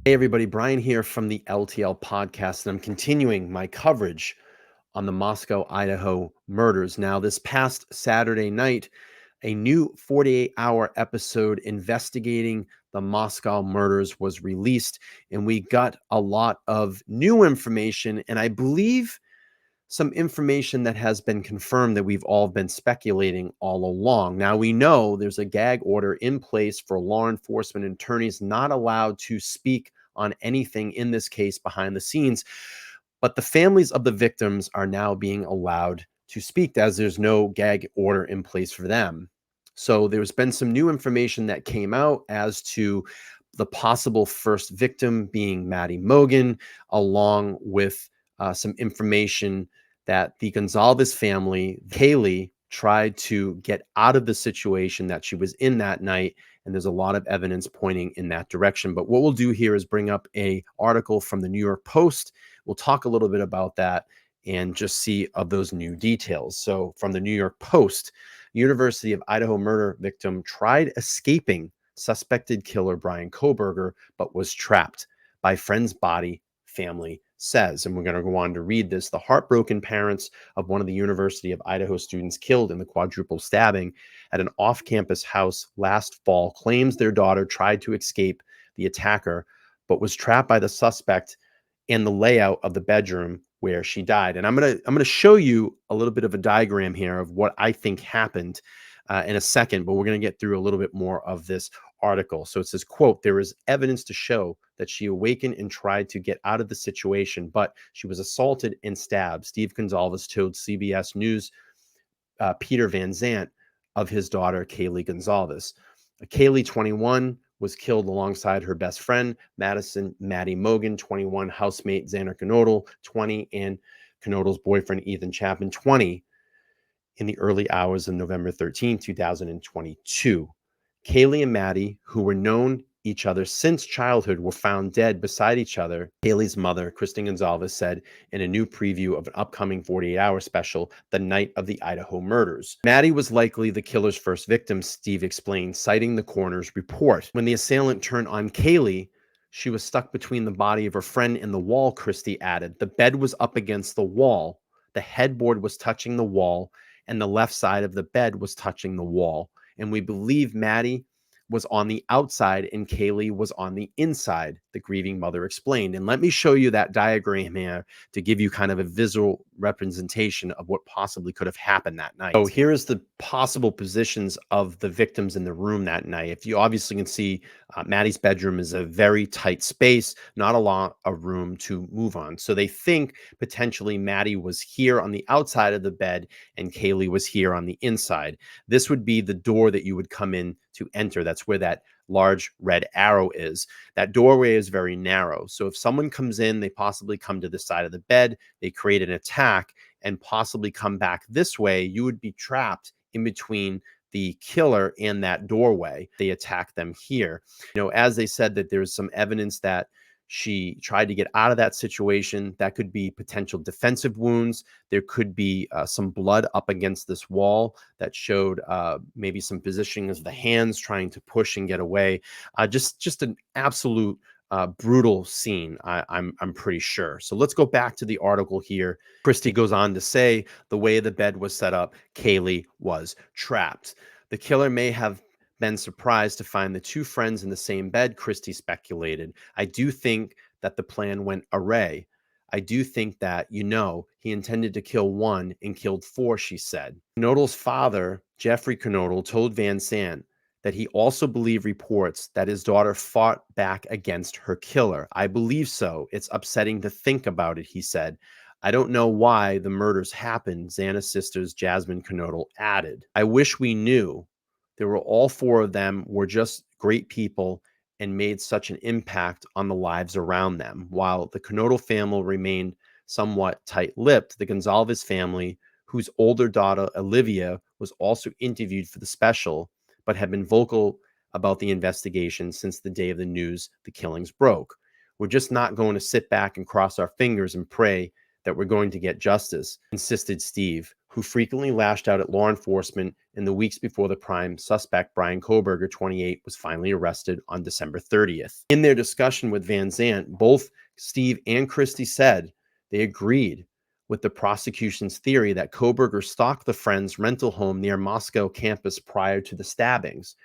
Hey everybody, Brian here from the LTL podcast, and I'm continuing my coverage on the Moscow, Idaho murders. Now, this past Saturday night, a new 48-hour episode investigating the Moscow murders was released, and we got a lot of new information, and I believe some information that has been confirmed that we've all been speculating all along. Now, we know there's a gag order in place for law enforcement and attorneys not allowed to speak on anything in this case behind the scenes, but the families of the victims are now being allowed to speak as there's no gag order in place for them. So there's been some new information that came out as to the possible first victim being Maddie Mogen, along with some information that the Goncalves family, Kaylee, tried to get out of the situation that she was in that night. And there's a lot of evidence pointing in that direction. But what we'll do here is bring up a article from the New York Post. We'll talk a little bit about that and just see of those new details. So from the New York Post, University of Idaho murder victim tried escaping suspected killer Brian Koberger, but was trapped by friend's body, family says. And we're going to go on to read this. The heartbroken parents of one of the University of Idaho students killed in the quadruple stabbing at an off-campus house last fall claims their daughter tried to escape the attacker, but was trapped by the suspect in the layout of the bedroom where she died. And I'm gonna show you a little bit of a diagram here of what I think happened in a second, but we're gonna get through a little bit more of this article. So it says, quote, "There is evidence to show that she awakened and tried to get out of the situation, but she was assaulted and stabbed." Steve Goncalves told CBS News Peter Van Zant of his daughter, Kaylee Goncalves. Kaylee, 21, was killed alongside her best friend, Maddie Mogen, 21, housemate Xander Knodel, 20, and Knodel's boyfriend, Ethan Chapman, 20, in the early hours of November 13, 2022. Kaylee and Maddie, who were known each other since childhood, were found dead beside each other. Kaylee's mother, Kristen Goncalves, said in a new preview of an upcoming 48-hour special, The Night of the Idaho Murders. Maddie was likely the killer's first victim, Steve explained, citing the coroner's report. When the assailant turned on Kaylee, she was stuck between the body of her friend and the wall, Christie added. The bed was up against the wall. The headboard was touching the wall, and the left side of the bed was touching the wall. And we believe Maddie was on the outside and Kaylee was on the inside, the grieving mother explained. And let me show you that diagram here to give you kind of a visual representation of what possibly could have happened that night. So here is the possible positions of the victims in the room that night. If you obviously can see, Maddie's bedroom is a very tight space, not a lot of room to move on. So they think potentially Maddie was here on the outside of the bed and Kaylee was here on the inside. This would be the door that you would come in to enter. That's where that large red arrow is. That doorway is very narrow. So if someone comes in, they possibly come to the side of the bed, they create an attack and possibly come back this way, you would be trapped in between the killer and that doorway. They attack them here. As they said, that there's some evidence that she tried to get out of that situation. That could be potential defensive wounds. There could be some blood up against this wall that showed maybe some positioning of the hands trying to push and get away. Just an absolute brutal scene, I'm pretty sure. So let's go back to the article here. Christie goes on to say the way the bed was set up, Kaylee was trapped. The killer may have been surprised to find the two friends in the same bed, Christie speculated. I do think that the plan went awry. I do think that, he intended to kill one and killed four, she said. Knodel's father, Jeffrey Knodel, told Van Sant that he also believed reports that his daughter fought back against her killer. I believe so. It's upsetting to think about it, he said. I don't know why the murders happened, Xana's sisters Jasmine Knodel added. I wish we knew. All four of them were just great people and made such an impact on the lives around them. While the Knodel family remained somewhat tight-lipped, the Goncalves family, whose older daughter Olivia was also interviewed for the special, but had been vocal about the investigation since the day of the news the killings broke. We're just not going to sit back and cross our fingers and pray that we're going to get justice, insisted Steve, who frequently lashed out at law enforcement in the weeks before the prime suspect, Brian Koberger, 28, was finally arrested on December 30th. In their discussion with Van Zandt, both Steve and Christy said they agreed with the prosecution's theory that Koberger stalked the friend's rental home near Moscow campus prior to the stabbings.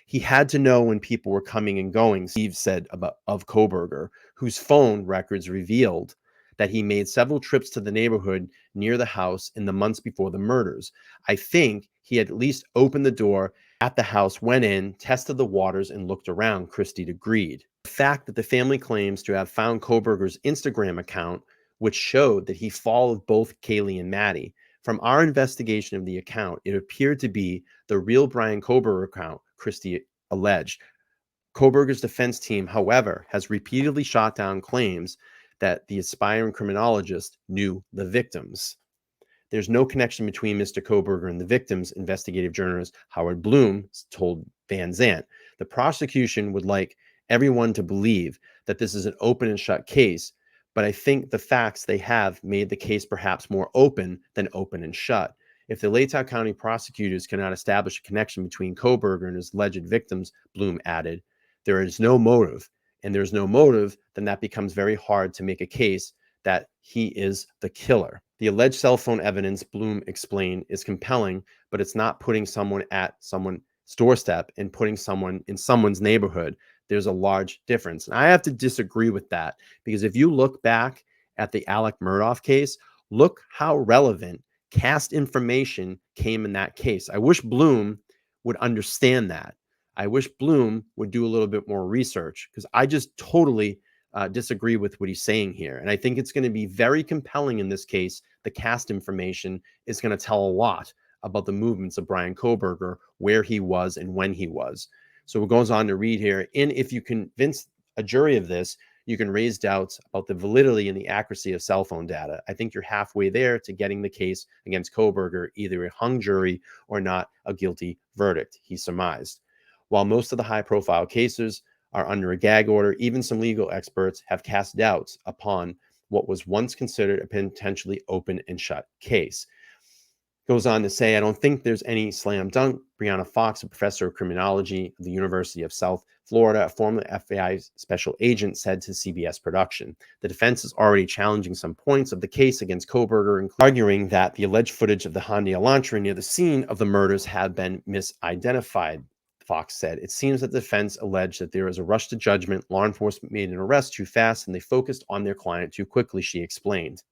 He had to know when people were coming and going, Steve said of Koberger, whose phone records revealed that he made several trips to the neighborhood near the house in the months before the murders. I think he had at least opened the door at the house, went in, tested the waters, and looked around, Christie agreed. The fact that the family claims to have found Koberger's Instagram account, which showed that he followed both Kaylee and Maddie. From our investigation of the account, it appeared to be the real Brian Koberger account, Christie alleged. Koberger's defense team, however, has repeatedly shot down claims that the aspiring criminologist knew the victims. There's no connection between Mr. Koberger and the victims, investigative journalist Howard Bloom told Van Zandt. The prosecution would like everyone to believe that this is an open and shut case, but I think the facts they have made the case perhaps more open than open and shut. If the Latah County prosecutors cannot establish a connection between Koberger and his alleged victims, Bloom added, there is no motive. And there's no motive, then that becomes very hard to make a case that he is the killer. The alleged cell phone evidence, Bloom explained, is compelling, but it's not putting someone at someone's doorstep and putting someone in someone's neighborhood. There's a large difference. And I have to disagree with that, because if you look back at the Alec Murdaugh case, look how relevant cast information came in that case. I wish Bloom would understand that. I wish Bloom would do a little bit more research, because I just totally disagree with what he's saying here. And I think it's going to be very compelling in this case. The cast information is going to tell a lot about the movements of Brian Koberger, where he was and when he was. So it goes on to read here, and if you convince a jury of this, you can raise doubts about the validity and the accuracy of cell phone data. I think you're halfway there to getting the case against Koberger either a hung jury or not a guilty verdict, he surmised. While most of the high-profile cases are under a gag order, even some legal experts have cast doubts upon what was once considered a potentially open and shut case. Goes on to say, I don't think there's any slam dunk. Brianna Fox, a professor of criminology at the University of South Florida, a former FBI special agent, said to CBS Production, the defense is already challenging some points of the case against Koberger, arguing that the alleged footage of the Hyundai Elantra near the scene of the murders had been misidentified. Fox said, it seems that the defense alleged that there was a rush to judgment, law enforcement made an arrest too fast, and they focused on their client too quickly, she explained.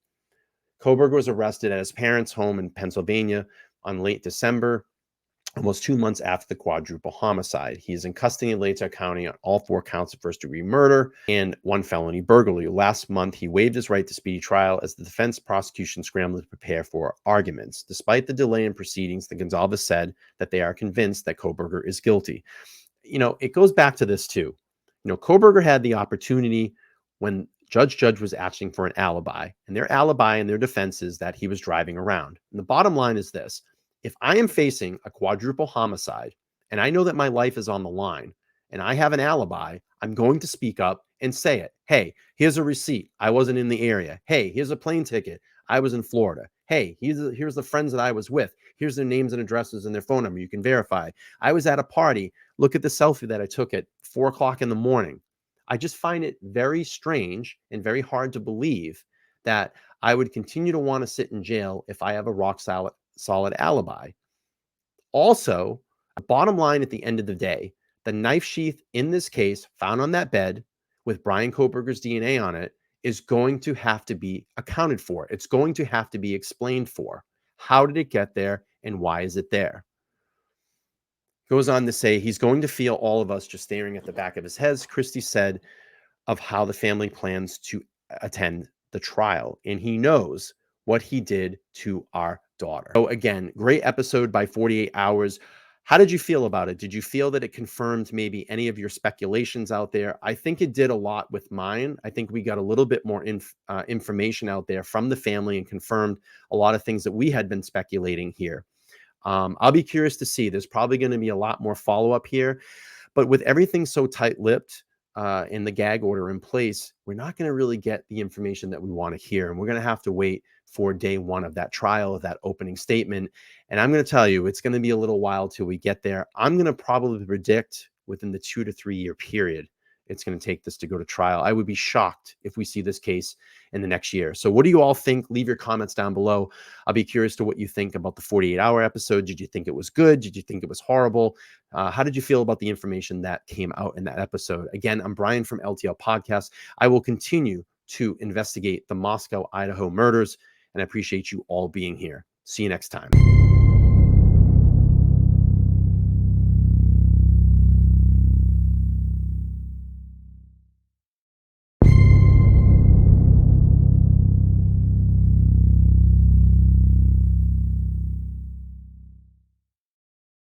Koberger was arrested at his parents' home in Pennsylvania on late December, almost 2 months after the quadruple homicide. He is in custody in Latah County on all 4 counts of first-degree murder and 1 felony burglary. Last month, he waived his right to speedy trial as the defense prosecution scrambled to prepare for arguments. Despite the delay in proceedings, the Goncalves said that they are convinced that Koberger is guilty. It goes back to this too. Koberger had the opportunity when Judge was asking for an alibi, and their alibi and their defense is that he was driving around. And the bottom line is this: if I am facing a quadruple homicide and I know that my life is on the line and I have an alibi, I'm going to speak up and say it. Hey, here's a receipt. I wasn't in the area. Hey, here's a plane ticket. I was in Florida. Hey, here's the friends that I was with. Here's their names and addresses and their phone number. You can verify. I was at a party. Look at the selfie that I took at 4 o'clock in the morning. I just find it very strange and very hard to believe that I would continue to want to sit in jail if I have a rock solid alibi. Also, the bottom line at the end of the day, the knife sheath in this case found on that bed with Brian Koberger's DNA on it is going to have to be accounted for. It's going to have to be explained for. How did it get there and why is it there? Goes on to say he's going to feel all of us just staring at the back of his head, Christie said, of how the family plans to attend the trial. And he knows what he did to our daughter. So again, great episode by 48 Hours. How did you feel about it? Did you feel that it confirmed maybe any of your speculations out there? I think it did a lot with mine. I think we got a little bit more information out there from the family and confirmed a lot of things that we had been speculating here. I'll be curious to see. There's probably going to be a lot more follow-up here. But with everything so tight-lipped and the gag order in place, we're not going to really get the information that we want to hear. And we're going to have to wait for day one of that trial, of that opening statement. And I'm going to tell you, it's going to be a little while till we get there. I'm going to probably predict within the 2 to 3 year period it's going to take this to go to trial. I would be shocked if we see this case in the next year. So what do you all think? Leave your comments down below. I'll be curious to what you think about the 48-hour episode. Did you think it was good? Did you think it was horrible? How did you feel about the information that came out in that episode? Again, I'm Brian from LTL Podcast. I will continue to investigate the Moscow, Idaho murders, and I appreciate you all being here. See you next time.